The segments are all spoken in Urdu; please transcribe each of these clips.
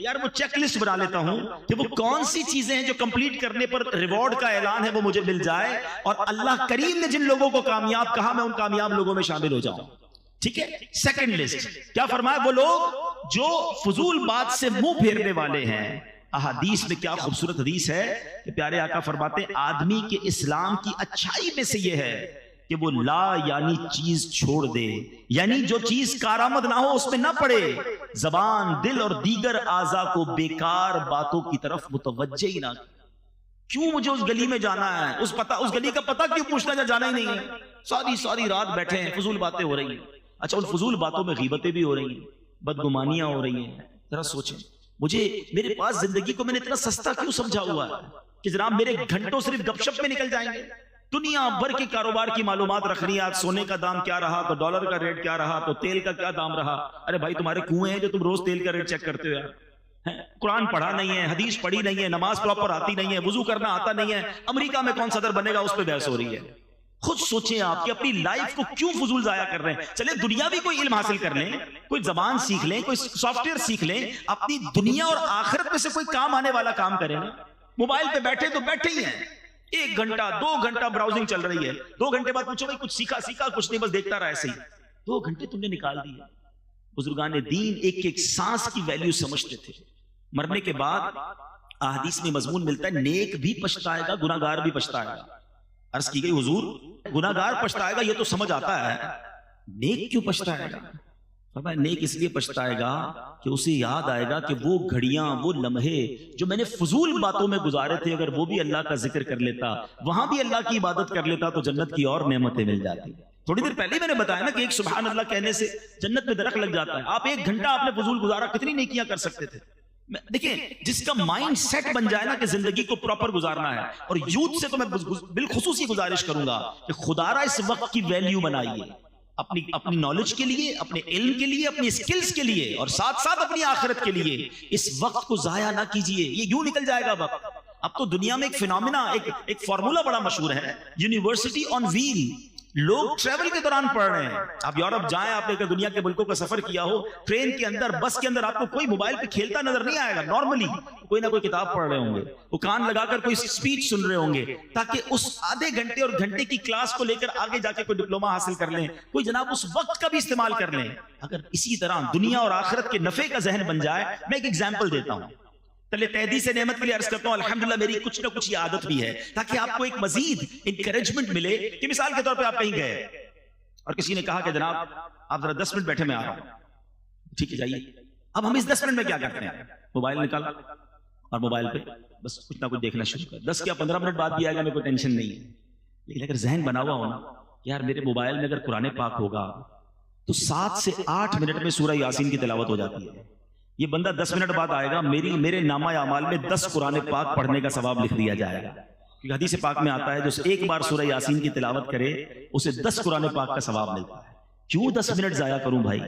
یار وہ چیک لسٹ بنا لیتا ہوں کہ وہ کون سی چیزیں ہیں جو کمپلیٹ کرنے پر ریوارڈ کا اعلان ہے وہ مجھے مل جائے، اور اللہ کریم نے جن لوگوں کو کامیاب کہا میں ان کامیاب لوگوں میں شامل ہو جاؤں. ٹھیک ہے. سیکنڈ لسٹ کیا فرمایا؟ وہ لوگ جو فضول بات سے منہ پھیرنے والے ہیں. احادیث میں کیا خوبصورت حدیث ہے کہ پیارے آقا فرماتے ہیں آدمی کے اسلام کی اچھائی میں سے یہ ہے کہ وہ لا یعنی چیز چھوڑ دے، یعنی جو چیز کارآمد نہ ہو اس میں نہ پڑے، زبان، دل اور دیگر اعضاء کو بیکار باتوں کی طرف متوجہ ہی نہ. کیوں مجھے اس گلی میں جانا ہے؟ اس گلی کا پتہ کیوں پوچھنا؟ جانا ہی نہیں ہے. ساری رات بیٹھے ہیں، فضول باتیں ہو رہی ہیں. اچھا ان فضول باتوں میں غیبتیں بھی ہو رہی ہیں، بدگمانیاں ہو رہی ہیں. ذرا سوچیں، میرے پاس زندگی کو میں نے اتنا سستا کیوں سمجھا ہوا ہے کہ جناب میرے گھنٹوں صرف گپ شپ میں نکل جائیں گے. دنیا بھر کے کاروبار کی معلومات رکھنی ہے. آج سونے کا دام کیا رہا، تو ڈالر کا ریٹ کیا رہا، تو تیل کا کیا دام رہا. ارے بھائی تمہارے کنویں ہیں جو تم روز تیل کا ریٹ چیک کرتے ہو. قرآن پڑھا نہیں ہے، حدیث پڑھی نہیں ہے، نماز پراپر آتی نہیں ہے، وضو کرنا آتا نہیں ہے، امریکہ میں کون صدر بنے گا اس پہ بحث ہو رہی ہے. خود سوچیں آپ کہ اپنی لائف کو کیوں فضول ضائع کر رہے ہیں. چلے دنیا بھی کوئی علم حاصل کر لیں، کوئی زبان سیکھ لیں، کوئی سافٹ ویئر سیکھ لیں، اپنی دنیا اور آخرت میں سے کوئی کام آنے والا کام کریں. موبائل پہ بیٹھے تو بیٹھے ہی ہیں، 1 گھنٹہ 2 گھنٹہ براؤزنگ چل رہی ہے. 2 گھنٹے بعد پوچھو بھائی کچھ سیکھا کچھ نہیں، بس دیکھتا رہا ایسے ہی. 2 گھنٹے تم نے نکال دیے. بزرگان دین ایک سانس کی ویلیو سمجھتے تھے. مرنے کے بعد احادیث میں مضمون ملتا ہے نیک بھی پچھتائے گا، گناہگار بھی پچھتائے گا. عرض کی گئی حضور گناہگار پچھتائے گا یہ تو سمجھ آتا ہے، نیک کیوں پچھتائے گا؟ فرمایا نیک اس لیے پچھتائے گا کہ اسے یاد آئے گا کہ وہ گھڑیاں، وہ لمحے جو میں نے فضول باتوں میں گزارے تھے، اگر وہ بھی اللہ کا ذکر کر لیتا، وہاں بھی اللہ کی عبادت کر لیتا تو جنت کی اور نعمتیں مل جاتی. تھوڑی دیر پہلے میں نے بتایا نا کہ ایک سبحان اللہ کہنے سے جنت میں درخت لگ جاتا ہے. آپ 1 گھنٹہ آپ نے فضول گزارا، کتنی نیکیاں کر سکتے تھے. دیکھیں جس کا مائنڈ سیٹ بن جائے نا کہ زندگی کو پراپر گزارنا ہے. اور یوتھ سے تو میں بالخصوصی گزارش کروں گا کہ خدا را اس وقت کی ویلیو بنائیے، اپنی نالج کے لیے، اپنے علم کے لیے، اپنی سکلز کے لیے، اور ساتھ ساتھ اپنی آخرت کے لیے. اس وقت کو ضائع نہ کیجئے، یہ یوں نکل جائے گا وقت. اب تو دنیا میں ایک فینومینا، ایک فارمولا بڑا مشہور ہے، یونیورسٹی آن ویل. لوگ ٹریول کے دوران پڑھ رہے ہیں. آپ یورپ جائیں، آپ نے دنیا کے ملکوں کا سفر کیا ہو، ٹرین کے اندر، بس کے اندر آپ کو کوئی موبائل پہ کھیلتا نظر نہیں آئے گا. نارملی کوئی نہ کوئی کتاب پڑھ رہے ہوں گے، وہ کان لگا کر کوئی سپیچ سن رہے ہوں گے تاکہ اس آدھے گھنٹے اور گھنٹے کی کلاس کو لے کر آگے جا کے کوئی ڈپلوما حاصل کر لیں، کوئی جناب اس وقت کا بھی استعمال کر لیں. اگر اسی طرح دنیا اور آخرت کے نفع کا ذہن بن جائے. میں ایک ایگزامپل دیتا ہوں، چلے تہدی سے نعمت کے لیے عرض کرتا ہوں الحمدللہ میری کچھ نہ کچھ یہ عادت بھی ہے تاکہ آپ کو ایک مزید انکریجمنٹ ملے. کہ مثال کے طور پہ آپ کہیں گئے اور کسی نے کہا کہ جناب آپ ذرا 10 منٹ بیٹھے، میں آ رہا ہوں. ٹھیک ہے جائیے. اب ہم اس 10 منٹ میں کیا کرتے ہیں؟ موبائل نکالا اور موبائل پہ بس کچھ نہ کچھ دیکھنا شروع کر. 10 یا 15 منٹ بعد بھی آئے گا، میرے کو ٹینشن نہیں ہے. لیکن اگر ذہن بنا ہوا ہونا یار میرے موبائل میں اگر قرآن پاک ہوگا تو 7 سے 8 منٹ میں سورہ یاسین کی تلاوت ہو جاتی ہے. یہ بندہ 10 منٹ بعد آئے گا، میرے نامہ اعمال میں 10 قرآن پاک پڑھنے کا ثواب لکھ دیا جائے گا. حدیث پاک میں آتا ہے جو ایک بار سورہ یاسین کی تلاوت کرے اسے 10 قرآن پاک کا ثواب ملتا ہے. کیوں 10 منٹ ضائع کروں بھائی؟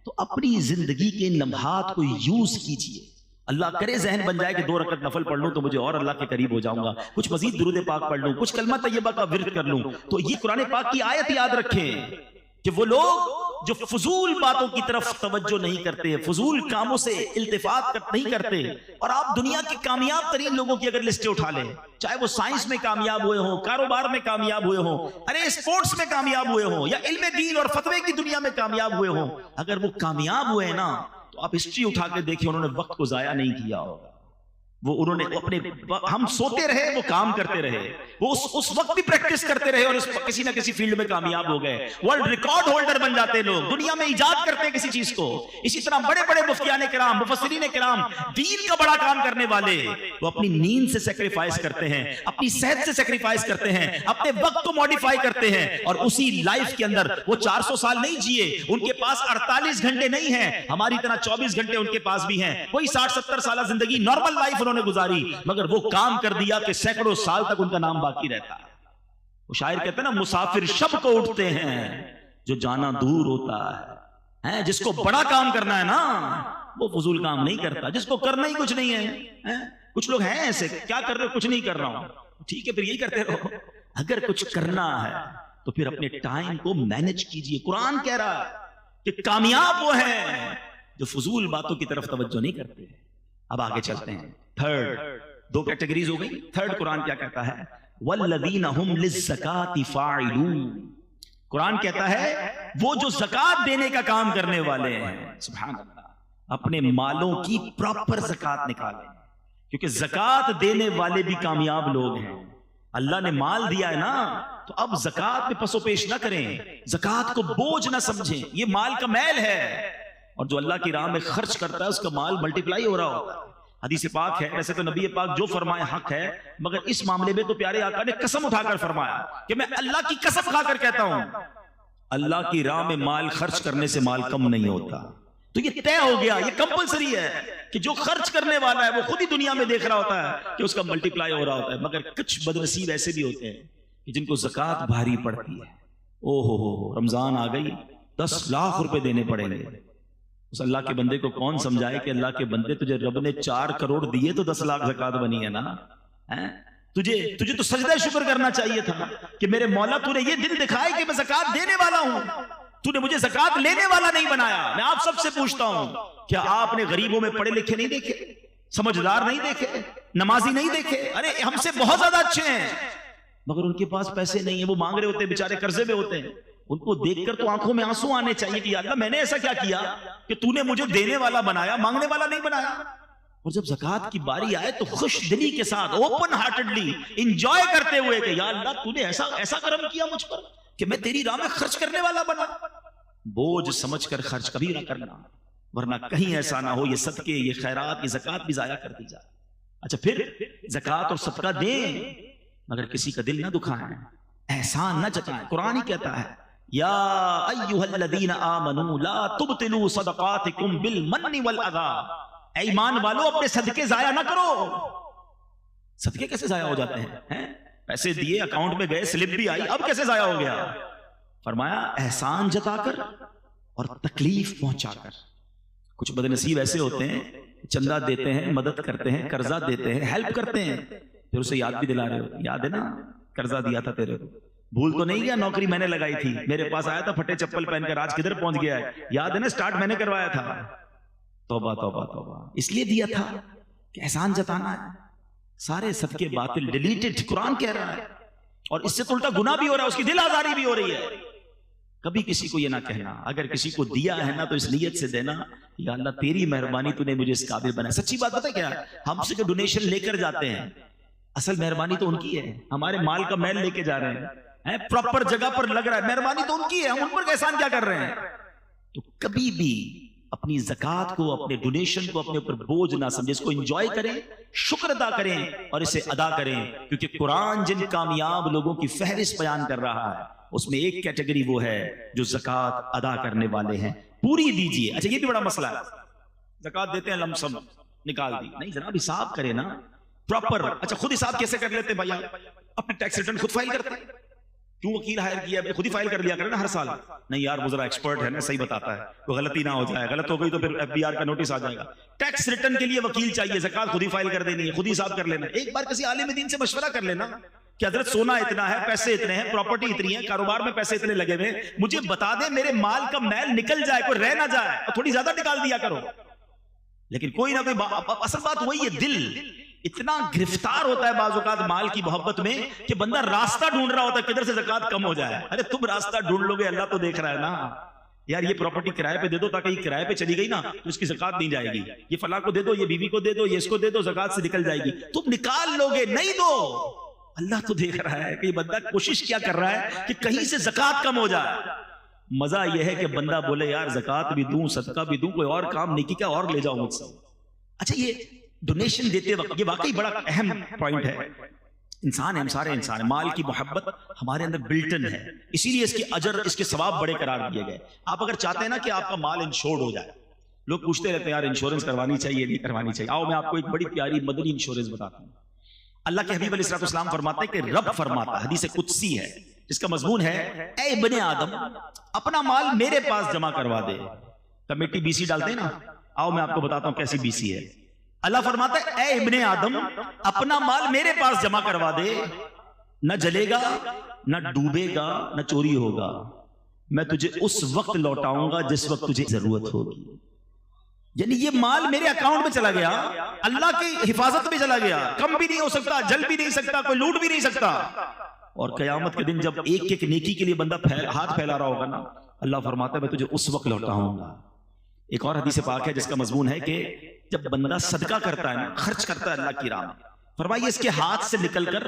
تو اپنی زندگی کے لمحات کو یوز کیجئے. اللہ کرے ذہن بن جائے کہ 2 رکعت نفل پڑھ لوں تو مجھے اور اللہ کے قریب ہو جاؤں گا، کچھ مزید درود پاک پڑھ لوں، کچھ کلمہ طیبہ کا ورد کر لوں. تو یہ قرآن پاک کی آیت یاد رکھیں کہ وہ لوگ جو فضول باتوں کی طرف توجہ نہیں کرتے، فضول کاموں سے التفات نہیں کرتے. اور آپ دنیا کے کامیاب ترین لوگوں کی اگر لسٹیں اٹھا لیں، چاہے وہ سائنس میں کامیاب ہوئے ہوں، کاروبار میں کامیاب ہوئے ہوں، اسپورٹس میں کامیاب ہوئے ہوں، یا علم دین اور فتوے کی دنیا میں کامیاب ہوئے ہوں، اگر وہ کامیاب ہوئے نا تو آپ ہسٹری اٹھا کے دیکھیں انہوں نے وقت کو ضائع نہیں کیا ہوگا. انہوں نے اپنے ہم سوتے رہے، وہ کام کرتے رہے، وہ اس وقت بھی پریکٹس کرتے رہے اور کسی نہ کسی فیلڈ میں کامیاب ہو گئے. ورلڈ ریکارڈ ہولڈر بن جاتے لوگ، دنیا میں ایجاد کرتے ہیں کسی چیز کو. اسی طرح بڑے بڑے مفتیان کرام، مفسرین کرام، دین کا بڑا کام کرنے والے، وہ اپنی نیند سے سیکریفائس کرتے ہیں، اپنی صحت سے سیکریفائس کرتے ہیں، اپنے وقت کو ماڈیفائی کرتے ہیں، اور اسی لائف کے اندر وہ 400 سال نہیں جیے، ان کے پاس 48 گھنٹے نہیں ہیں، ہماری طرح 24 گھنٹے ان کے پاس بھی ہیں. کوئی 60-70 سالہ زندگی نارمل لائف انہوں نے گزاری، مگر وہ کام کر دیا کہ سینکڑوں سال تک ان کا نام باقی رہتا ہے. وہ شاعر کہتے ہیں نا مسافر شب کو اٹھتے ہیں جو جانا دور ہوتا ہے. جس کو بڑا کام کرنا ہے نا وہ فضول کام نہیں کرتا، جس کو کرنا ہی کچھ نہیں ہے. کچھ لوگ ہیں ایسے، کیا کر رہے ہو؟ کچھ نہیں کر رہا ہوں. ٹھیک ہے پھر یہی کرتے رہو. اگر کچھ کرنا ہے تو پھر اپنے ٹائم کو مینج کیجئے. قرآن کہہ رہا ہے کہ کامیاب وہ ہیں جو فضول باتوں کی طرف توجہ نہیں کرتے. اب آگے چلتے ہیں. تھرڈ, دو کیٹیگریز ہو گئی. تھرڈ قرآن کیا کہتا ہے؟ والذین هم للزکاۃ فاعلون. قرآن کہتا ہے وہ جو زکات دینے کا کام کرنے والے ہیں, سبحان اللہ, اپنے مالوں کی پراپر زکات نکالیں, کیونکہ زکات دینے والے بھی کامیاب لوگ ہیں. اللہ نے مال دیا ہے نا, تو اب زکات میں پسو پیش نہ کریں, زکات کو بوجھ نہ سمجھیں. یہ مال کا میل ہے, اور جو اللہ کی راہ میں خرچ کرتا ہے اس کا مال ملٹیپلائی ہو رہا ہوتا ہے. حدیث پاک ہے, ویسے تو نبی پاک جو فرمائے حق ہے, مگر اس معاملے میں تو پیارے آقا نے قسم اٹھا کر فرمایا کہ میں اللہ کی قسم کھا کر کہتا ہوں, اللہ کی راہ میں مال خرچ کرنے سے مال کم نہیں ہوتا. تو یہ طے ہو گیا, یہ کمپلسری ہے کہ جو خرچ کرنے والا ہے وہ خود ہی دنیا میں دیکھ رہا ہوتا ہے کہ اس کا ملٹیپلائی ہو رہا ہوتا ہے. مگر کچھ بدنصیب ایسے بھی ہوتے ہیں کہ جن کو زکات بھاری پڑتی ہے. او ہو رمضان آ گئی, 10 لاکھ روپے دینے پڑیں گے. اس اللہ کے بندے کو کون سمجھائے کہ اللہ کے بندے تجھے رب نے 4 کروڑ دیے تو 10 لاکھ زکات بنی ہے نا. تجھے تو سجدہ شکر کرنا چاہیے تھا کہ میرے مولا تو نے یہ دل دکھائے کہ میں زکات دینے والا ہوں, تو نے مجھے زکات لینے والا نہیں بنایا. میں آپ سب سے پوچھتا ہوں, کیا آپ نے غریبوں میں پڑھے لکھے نہیں دیکھے, سمجھدار نہیں دیکھے, نمازی نہیں دیکھے؟ ارے ہم سے بہت زیادہ اچھے ہیں, مگر ان کے پاس پیسے نہیں ہیں, وہ مانگ رہے ہوتے ہیں, بیچارے قرضے میں ہوتے ہیں. ان کو دیکھ کر تو آنکھوں میں آنسو آنے چاہیے کہ یا اللہ میں نے ایسا کیا کیا کہ تو نے مجھے دینے والا بنایا, مانگنے والا نہیں بنایا. اور جب زکات کی باری آئے تو خوش دلی کے ساتھ, اوپن ہارٹڈلی انجوائے کرتے ہوئے کہ یا اللہ تو نے ایسا کرم کیا مجھ پر کہ میں تیری راہ میں خرچ کرنے والا بنا. بوجھ سمجھ کر خرچ کبھی نہ کرنا, ورنہ کہیں ایسا نہ ہو یہ صدقے, یہ خیرات, یہ زکات بھی ضائع کر دی جائے. اچھا پھر زکات اور صدقہ دیں مگر کسی کا دل نہ دکھائیں, احسان نہ جتائیں. قرآن ہی کہتا ہے یا ایھا الذین آمنوا لا تبطلوا صدقاتکم بالمن والاذی. اے ایمان والو اپنے صدقے ضائع نہ کرو. صدقے کیسے ضائع ہو جاتے ہیں؟ پیسے دیے, اکاؤنٹ میں گئے, سلپ بھی آئی, اب کیسے ضائع ہو گیا؟ فرمایا احسان جتا کر اور تکلیف پہنچا کر. کچھ بدنصیب ایسے ہوتے ہیں, چندہ دیتے ہیں, مدد کرتے ہیں, قرضہ دیتے ہیں, ہیلپ کرتے ہیں, پھر اسے یاد بھی دلا رہے ہو, یاد ہے نا قرضہ دیا تھا تیرے کو, بھول تو نہیں گیا, نوکری میں نے لگائی تھی, میرے پاس آیا تھا پھٹے چپل پہن کر, آج کدھر پہنچ گیا ہے, یاد ہے نا سٹارٹ میں نے کروایا تھا. توبہ توبہ توبہ, اس لیے دیا تھا کہ احسان جتانا ہے. سارے صدقے باطل, ڈیلیٹڈ, قرآن کہہ رہا ہے. اور اس سے تو الٹا گناہ بھی ہو رہا ہے, اس کی دل آزاری بھی ہو رہی ہے. کبھی کسی کو یہ نہ کہنا, اگر کسی کو دیا ہے نا تو اس نیت سے دینا یا اللہ تیری مہربانی تو نے مجھے اس قابل بنایا. سچی بات پتہ کیا ہے, ہم سے جو ڈونیشن لے کر جاتے ہیں اصل مہربانی تو ان کی ہے, ہمارے مال کا میل لے کے جا رہے ہیں, پراپر جگہ پر لگ رہا ہے, مہربانی تو ان کی ہے, ہم ان پر احسان کیا کر رہے ہیں. تو کبھی بھی اپنی زکات کو, اپنے ڈونیشن کو اپنے اوپر بوجھ نہ سمجھے, اس کو انجوائے کریں, شکر ادا کریں اور اسے ادا کریں. کیونکہ قرآن جن کامیاب لوگوں کی فہرست بیان کر رہا ہے اس میں ایک کیٹیگری وہ ہے جو زکات ادا کرنے والے ہیں. پوری دیجئے. اچھا یہ بھی بڑا مسئلہ ہے, زکات دیتے ہیں لمسم نکال دی, نہیں جناب حساب کرے نا پراپر. اچھا خود حساب کیسے کر لیتے بھائی, اپنے ٹیکس ریٹرن خود فائل کرتے ہیں, کیوں وکیل ہائر کیا, خود ہی فائل کر لیا کرے نا ہر سال. نہیں یار وہ ذرا ایکسپرٹ ہے نا, صحیح بتاتا ہے, کوئی غلطی نہ ہو جائے, غلط ہو گئی تو پھر FBR کا نوٹس آ جائے گا. ٹیکس ریٹرن کے لیے وکیل چاہیے, زکات خود ہی فائل کر دینی ہے, خود ہی حساب کر لینا. ایک بار کسی عالم دین سے مشورہ کر لینا کہ حضرت سونا اتنا ہے, پیسے اتنے ہیں, پراپرٹی اتنی ہے, کاروبار میں پیسے اتنے لگے ہوئے, مجھے بتا دیں میرے مال کا میل نکل جائے, کوئی رہ نہ جائے, اور تھوڑی زیادہ نکال دیا کرو. لیکن کوئی نہ کوئی, اصل بات وہی ہے, دل اتنا گرفتار ہوتا ہے بعض اوقات مال کی محبت میں کہ بندہ راستہ ڈھونڈ رہا ہوتا ہے کدھر سے زکات کم ہو جائے. ارے تم راستہ ڈھونڈ لو گے, اللہ تو دیکھ رہا ہے نا. یار یہ پراپرٹی کرائے پہ دے دو تاکہ یہ کرائے پہ چلی گئی نا تو اس کی زکات نہیں جائے گی, یہ فلاں کو دے دو, یہ بیوی کو دے دو, یہ اس کو دے دو, زکات سے نکل جائے گی. تم نکال لو گے, نہیں دو, اللہ تو دیکھ رہا ہے کہ یہ بندہ کوشش کیا کر رہا ہے کہ کہیں سے زکات کم ہو جائے. مزہ یہ ہے کہ بندہ بولے یار زکات بھی دوں, صدقہ بھی دوں, کوئی اور کام نیکی کا اور لے جاؤں مجھ سے. اچھا یہ ڈونیشن دیتے وقت یہ واقعی بڑا اہم پوائنٹ ہے. انسان ہے, ہم سارے انسان ہیں, مال کی محبت ہمارے اندر بلٹن ہے, اسی لیے اس کے اجر, اس کے ثواب بڑے قرار دیے گئے. آپ اگر چاہتے ہیں نا کہ آپ کا مال انشورڈ ہو جائے, لوگ پوچھتے رہتے ہیں یار انشورنس کروانی چاہیے نہیں کروانی چاہیے. آؤ میں آپ کو ایک بڑی پیاری مدنی انشورنس بتاتا ہوں. اللہ کے حبیب علیہ السلام فرماتے ہیں کہ رب فرماتا, حدیث قدسی ہے جس کا مضمون ہے اے ابن آدم اپنا مال میرے پاس جمع کروا دے. کمیٹی BC ڈالتے ہیں نا, آؤ میں آپ کو بتاتا ہوں کیسی BC ہے. اللہ فرماتا ہے اے ابن آدم اپنا مال میرے پاس جمع کروا دے, نہ جلے گا, نہ ڈوبے گا, نہ چوری ہوگا, میں تجھے اس وقت لوٹاؤں گا جس وقت تجھے ضرورت ہوگی. یعنی یہ مال میرے اکاؤنٹ میں چلا گیا، اللہ کی حفاظت میں چلا گیا، کم بھی نہیں ہو سکتا، جل بھی نہیں سکتا، کوئی لوٹ بھی نہیں سکتا. اور قیامت کے دن جب ایک ایک نیکی کے لیے بندہ ہاتھ پھیلا رہا ہوگا نا، اللہ فرماتا ہے میں تجھے اس وقت لوٹاؤں گا. ایک اور حدیث پاک ہے جس کا مضمون ہے کہ جب بندہ صدقہ کرتا ہے نا، خرچ کرتا ہے اللہ کی راہ میں، فرمائیے اس کے ہاتھ سے نکل کر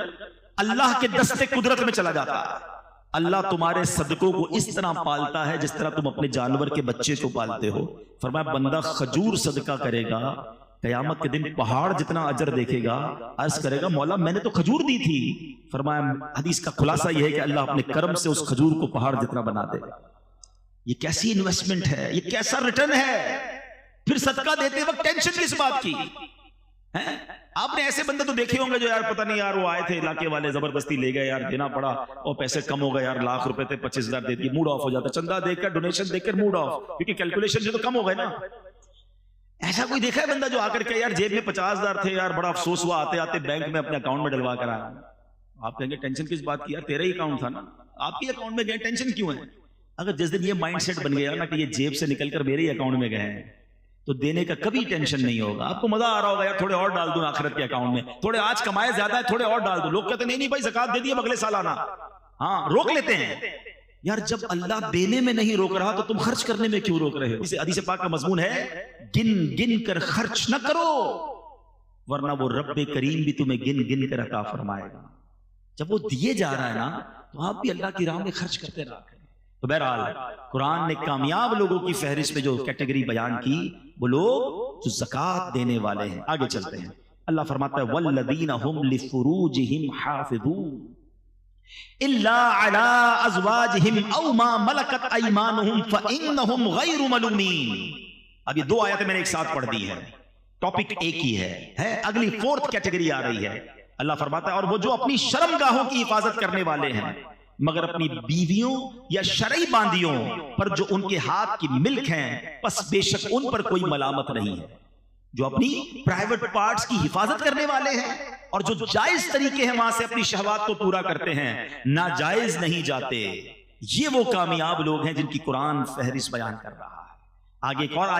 اللہ کے دستے قدرت میں چلا جاتا ہے. اللہ تمہارے صدقوں کو اس طرح پالتا ہے جس طرح تم اپنے جانور کے بچے کو پالتے ہو. فرمایا بندہ کھجور صدقہ کرے گا، قیامت کے دن پہاڑ جتنا اجر دیکھے گا، عرض کرے گا مولا میں نے تو کھجور دی تھی. فرمایا حدیث کا خلاصہ یہ ہے کہ اللہ اپنے کرم سے اس کھجور کو پہاڑ جتنا بنا دے گا. یہ کیسی انویسٹمنٹ ہے، یہ کیسا ریٹرن ہے. پھر صدقہ دیتے وقت ٹینشن کس بات کی؟ آپ نے ایسے بندے تو دیکھے ہوں گے جو یار پتہ نہیں یار وہ آئے تھے علاقے والے زبردستی لے گئے، یار دینا پڑا اور پیسے کم ہو گئے، یار لاکھ روپے تھے 25,000 دے دیے، موڈ آف ہو جاتا. چندہ دیکھ کر ڈونیشن دیکھ کر موڈ آف، کیونکہ کیلکولیشن سے تو کم ہو گئے نا. ایسا کوئی دیکھا ہے بندہ جو آ کر کے یار جیب میں 50,000 تھے، یار بڑا افسوس ہوا، آتے آتے بینک میں اپنے اکاؤنٹ میں ڈلوا کر آیا. آپ کہیں گے ٹینشن کس بات کی، یار تیرا ہی اکاؤنٹ تھا نا، آپ کے اکاؤنٹ میں گئے، ٹینشن کیوں ہے؟ اگر جس دن یہ مائنڈ سیٹ بن گیا نا کہ یہ جیب سے نکل کر میرے ہی اکاؤنٹ میں گئے ہیں تو دینے کا کبھی ٹینشن نہیں ہوگا. آپ کو مزہ آ رہا ہوگا یار تھوڑے اور ڈال دوں آخرت کے اکاؤنٹ میں، تھوڑے آج کمائے زیادہ ہے تھوڑے اور ڈال دوں. لوگ کہتے ہیں نہیں بھائی زکات دے دی اب اگلے سال آنا، ہاں روک لیتے ہیں. یار جب اللہ دینے میں نہیں روک رہا تو تم خرچ کرنے میں کیوں روک رہے ہو؟ اسے حدیث پاک کا مضمون ہے گن گن کر خرچ نہ کرو ورنہ وہ رب کریم بھی تمہیں گن گن کر عطا فرمائے گا. جب وہ دیے جا رہا ہے نا تو آپ بھی اللہ کی راہ میں خرچ کرتے رہا کریں. تو بہرحال قرآن نے کامیاب لوگوں کی فہرست میں جو کیٹیگری بیان کی وہ لوگ جو زکات دینے والے ہیں. آگے چلتے ہیں. اللہ فرماتا ہے والذین هم لفروجهم حافظون الا علی ازواجهم او ما ملکت ایمانهم فانهم غیر ملومین. اب یہ دو آیتیں میں نے ایک ساتھ پڑھ دی ہیں، ٹاپک ایک ہی ہے. اگلی فورتھ کیٹیگری آ رہی ہے. اللہ فرماتا ہے اور وہ جو اپنی شرمگاہوں کی حفاظت کرنے والے ہیں مگر اپنی بیویوں یا شرعی باندیوں پر جو ان کے ہاتھ کی ملک ہیں پس بے شک ان پر کوئی ملامت نہیں ہے. جو اپنی پرائیویٹ پارٹس کی حفاظت کرنے والے ہیں اور جو جائز طریقے ہیں وہاں سے اپنی شہوات کو پورا کرتے ہیں، ناجائز نہیں جاتے، یہ وہ کامیاب لوگ ہیں جن کی قرآن فہرست بیان کر رہا ہے. آگے ایک اور آیت